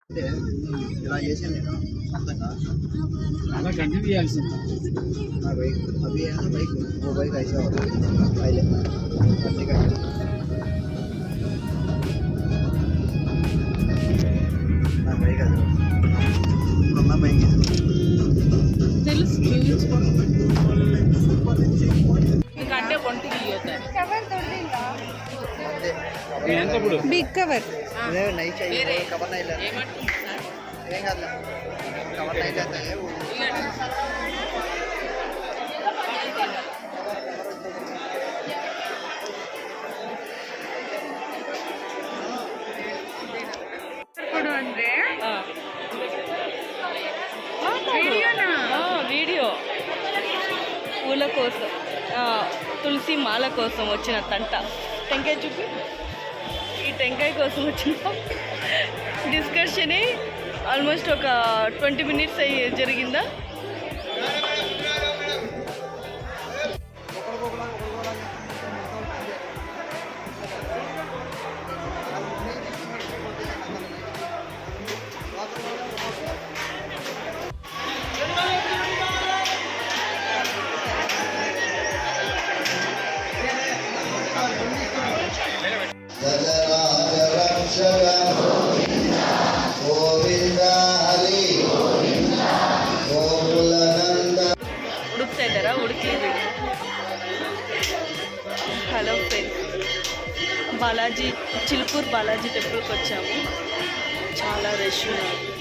అంటే ఇలా చేసాను నేను సొంతంగా అలా కంటిన్యూ చేయాల్సింది. నా బైక్ అవి అయినా బైక్ वो बाइक ऐसा होता है पहले करने का నా బైక్ అది ఇప్పుడున్న బైక్ తెలుసు ఎందుకంటే ఒంటికి ఇవ్వతారు ఎంత ఇప్పుడు బిగ్ కవర్ అదే నైట్ వేరే కవర్ నైట్ ఏమంటుంది సార్ ఏం కాదు కవర్ నైట్ అయితే ఇప్పుడు అంటే వీడియో పూల కోసం తులసి మాల కోసం వచ్చిన తంట టెంకాయ చూపి ఈ టెంకాయ కోసం వచ్చిన డిస్కషనే ఆల్మోస్ట్ ఒక 20 minutes జరిగిందా. ఉడుకుతాయితారా ఉడికేది. హలో ఫ్రెండ్స్, బాలాజీ చిలుకూరు బాలాజీ టెంపుల్కి వచ్చాము. చాలా రష్ ఉన్నారు.